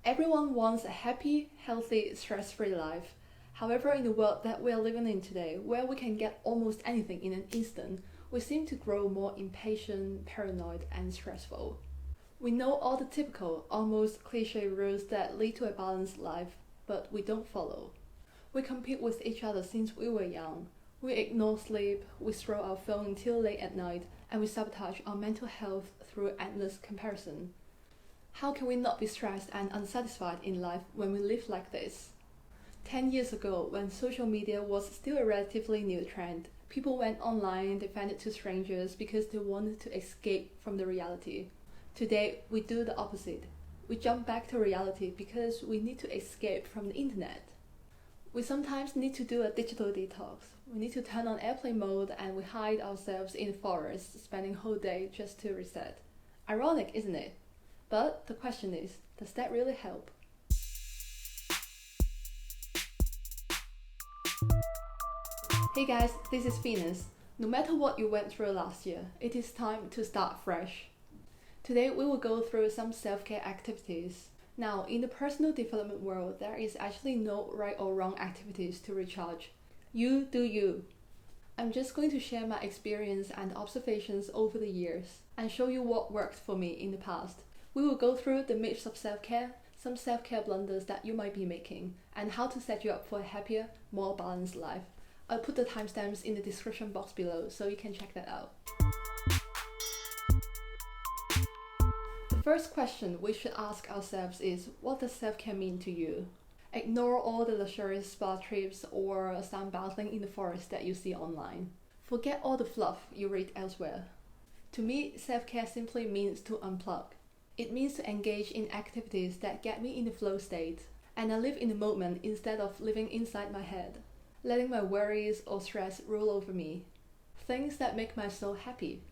Everyone wants a happy, healthy, stress-free life. However, in the world that we are living in today, where we can get almost anything in an instant, we seem to grow more impatient, paranoid, and stressful. We know all the typical, almost cliche rules that lead to a balanced life, but we don't follow. We compete with each other since we were young. We ignore sleep, we scroll our phone until late at night, and we sabotage our mental health through endless comparison. How can we not be stressed and unsatisfied in life when we live like this? 10 years ago, when social media was still a relatively new trend, people went online, they vented to strangers because they wanted to escape from the reality. Today, we do the opposite. We jump back to reality because we need to escape from the internet. We sometimes need to do a digital detox. We need to turn on airplane mode and we hide ourselves in the forest, spending whole day just to reset. Ironic, isn't it? But the question is, does that really help? Hey guys, this is Venus. No matter what you went through last year, it is time to start fresh. Today we will go through some self-care activities. Now, in the personal development world, there is actually no right or wrong activities to recharge. You do you. I'm just going to share my experience and observations over the years and show you what worked for me in the past. We will go through the myths of self-care, some self-care blunders that you might be making, and how to set you up for a happier, more balanced life. I'll put the timestamps in the description box below so you can check that out. The first question we should ask ourselves is, what does self-care mean to you? Ignore all the luxurious spa trips or sunbathing in the forest that you see online. Forget all the fluff you read elsewhere. To me, self-care simply means to unplug. It means to engage in activities that get me in the flow state, and I live in the moment instead of living inside my head, letting my worries or stress rule over me. Things that make my soul happy.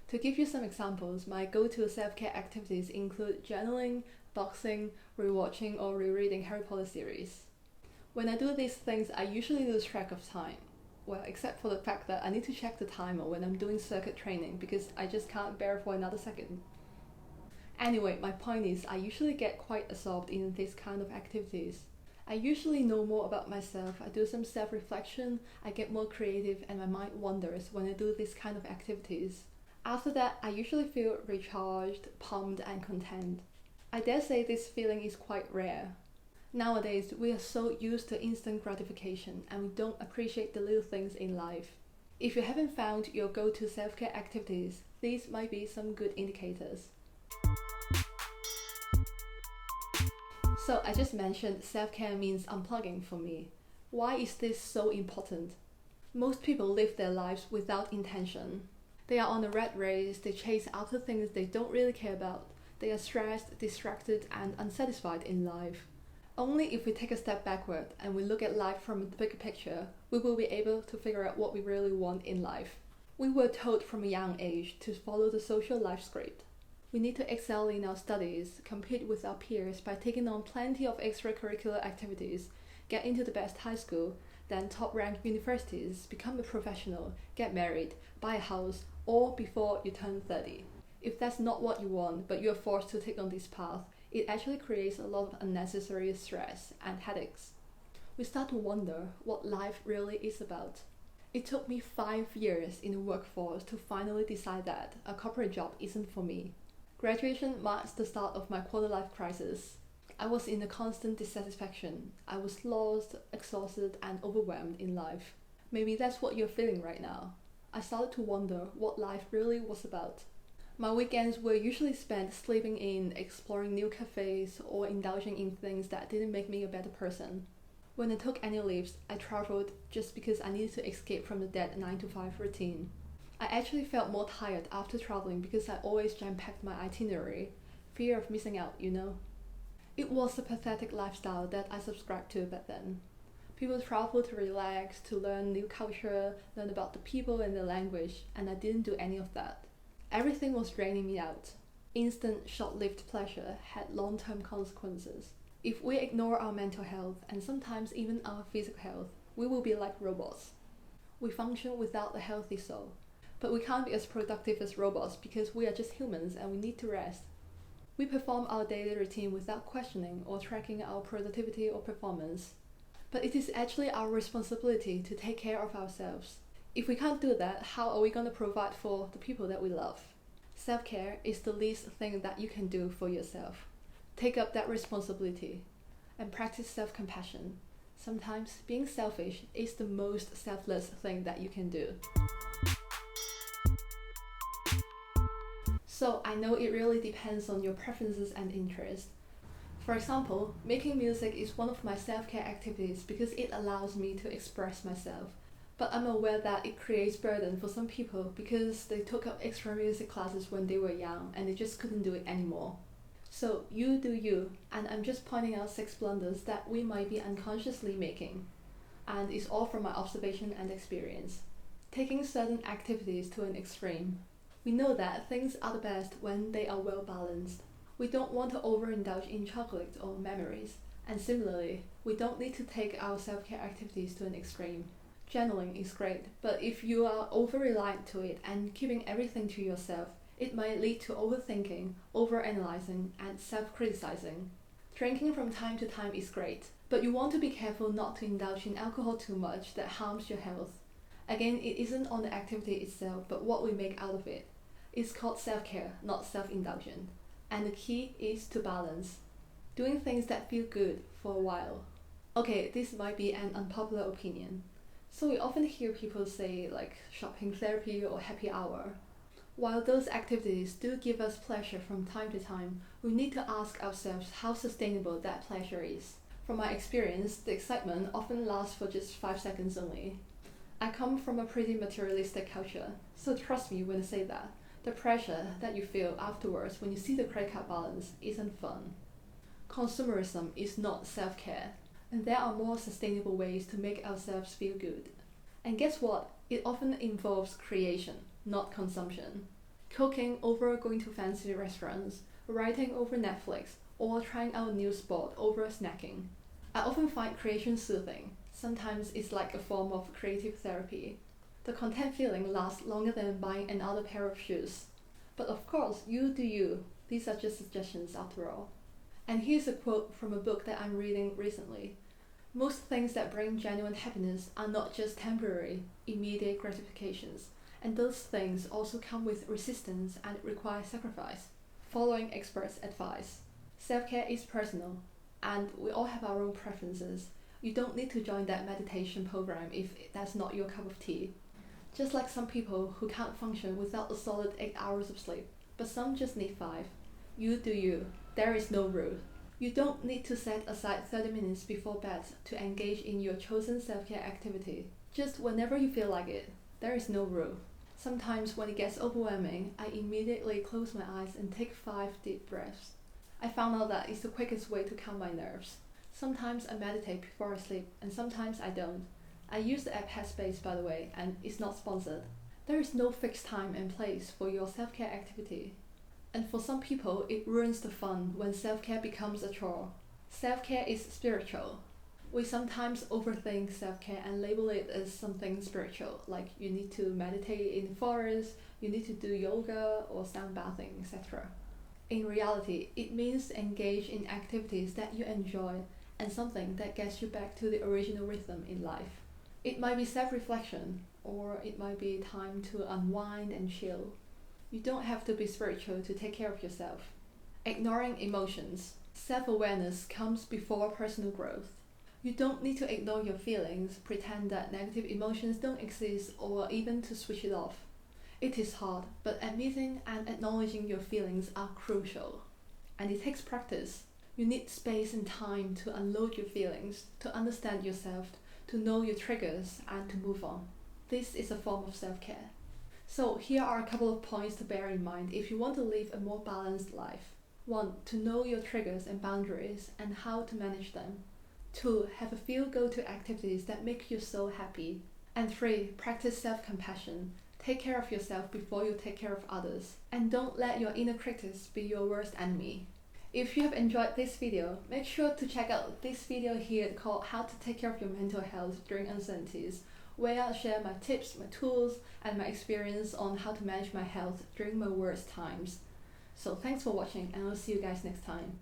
To give you some examples, my go-to self-care activities include journaling, boxing, rewatching or rereading Harry Potter series. When I do these things, I usually lose track of time. Well, except for the fact that I need to check the timer when I'm doing circuit training because I just can't bear for another second. Anyway, my point is I usually get quite absorbed in these kind of activities. I usually know more about myself, I do some self-reflection, I get more creative and my mind wanders when I do these kind of activities. After that, I usually feel recharged, pumped and content. I dare say this feeling is quite rare. Nowadays, we are so used to instant gratification and we don't appreciate the little things in life. If you haven't found your go-to self-care activities, these might be some good indicators. So I just mentioned self-care means unplugging for me. Why is this so important? Most people live their lives without intention. They are on a rat race, they chase after things they don't really care about. They are stressed, distracted and unsatisfied in life. Only if we take a step backward and we look at life from the bigger picture, we will be able to figure out what we really want in life. We were told from a young age to follow the social life script. We need to excel in our studies, compete with our peers by taking on plenty of extracurricular activities, get into the best high school, then top-ranked universities, become a professional, get married, buy a house, all before you turn 30. If that's not what you want, but you're forced to take on this path, it actually creates a lot of unnecessary stress and headaches. We start to wonder what life really is about. It took me 5 years in the workforce to finally decide that a corporate job isn't for me. Graduation marks the start of my quarter-life crisis. I was in a constant dissatisfaction. I was lost, exhausted, and overwhelmed in life. Maybe that's what you're feeling right now. I started to wonder what life really was about. My weekends were usually spent sleeping in, exploring new cafes, or indulging in things that didn't make me a better person. When I took annual leaves, I traveled just because I needed to escape from the dead 9-to-5 routine. I actually felt more tired after traveling because I always jam-packed my itinerary. Fear of missing out, you know? It was a pathetic lifestyle that I subscribed to back then. People travel to relax, to learn new culture, learn about the people and the language, and I didn't do any of that. Everything was draining me out. Instant, short-lived pleasure had long-term consequences. If we ignore our mental health, and sometimes even our physical health, we will be like robots. We function without a healthy soul. But we can't be as productive as robots because we are just humans and we need to rest. We perform our daily routine without questioning or tracking our productivity or performance. But it is actually our responsibility to take care of ourselves. If we can't do that, how are we going to provide for the people that we love? Self-care is the least thing that you can do for yourself. Take up that responsibility and practice self-compassion. Sometimes being selfish is the most selfless thing that you can do. So I know it really depends on your preferences and interests. For example, making music is one of my self-care activities because it allows me to express myself. But I'm aware that it creates burden for some people because they took up extra music classes when they were young and they just couldn't do it anymore. So you do you, and I'm just pointing out 6 blunders that we might be unconsciously making. And it's all from my observation and experience. Taking certain activities to an extreme. We know that things are the best when they are well balanced. We don't want to overindulge in chocolate or memories. And similarly, we don't need to take our self-care activities to an extreme. Journaling is great, but if you are over-reliant to it and keeping everything to yourself, it might lead to overthinking, overanalyzing, and self-criticizing. Drinking from time to time is great, but you want to be careful not to indulge in alcohol too much that harms your health. Again, it isn't on the activity itself, but what we make out of it. It's called self-care, not self-indulgence. And the key is to balance. Doing things that feel good for a while. Okay, this might be an unpopular opinion. So we often hear people say like shopping therapy or happy hour. While those activities do give us pleasure from time to time, we need to ask ourselves how sustainable that pleasure is. From my experience, the excitement often lasts for just 5 seconds only. I come from a pretty materialistic culture, so trust me when I say that. The pressure that you feel afterwards when you see the credit card balance isn't fun. Consumerism is not self-care, and there are more sustainable ways to make ourselves feel good. And guess what? It often involves creation, not consumption. Cooking over going to fancy restaurants, writing over Netflix, or trying out a new sport over snacking. I often find creation soothing. Sometimes it's like a form of creative therapy. The content feeling lasts longer than buying another pair of shoes. But of course, you do you. These are just suggestions after all. And here's a quote from a book that I'm reading recently. Most things that bring genuine happiness are not just temporary, immediate gratifications, and those things also come with resistance and require sacrifice. Following experts' advice. Self-care is personal, and we all have our own preferences. You don't need to join that meditation program if that's not your cup of tea. Just like some people who can't function without a solid 8 hours of sleep, but some just need 5. You do you. There is no rule. You don't need to set aside 30 minutes before bed to engage in your chosen self-care activity. Just whenever you feel like it. There is no rule. Sometimes when it gets overwhelming, I immediately close my eyes and take 5 deep breaths. I found out that it's the quickest way to calm my nerves. Sometimes I meditate before I sleep, and sometimes I don't. I use the app Headspace, by the way, and it's not sponsored. There is no fixed time and place for your self-care activity. And for some people, it ruins the fun when self-care becomes a chore. Self-care is spiritual. We sometimes overthink self-care and label it as something spiritual, like you need to meditate in the forest, you need to do yoga or sound bathing, etc. In reality, it means engage in activities that you enjoy and something that gets you back to the original rhythm in life. It might be self-reflection, or it might be time to unwind and chill. You don't have to be spiritual to take care of yourself. Ignoring emotions. Self-awareness comes before personal growth. You don't need to ignore your feelings, pretend that negative emotions don't exist, or even to switch it off. It is hard, but admitting and acknowledging your feelings are crucial. And it takes practice. You need space and time to unload your feelings, to understand yourself, to know your triggers, and to move on. This is a form of self-care. So here are a couple of points to bear in mind if you want to live a more balanced life. 1. To know your triggers and boundaries and how to manage them. 2. Have a few go-to activities that make you so happy. And 3. Practice self-compassion. Take care of yourself before you take care of others. And don't let your inner critics be your worst enemy. If you have enjoyed this video, make sure to check out this video here called How to Take Care of Your Mental Health During Uncertainties, where I share my tips, my tools, and my experience on how to manage my health during my worst times. So thanks for watching, and I'll see you guys next time.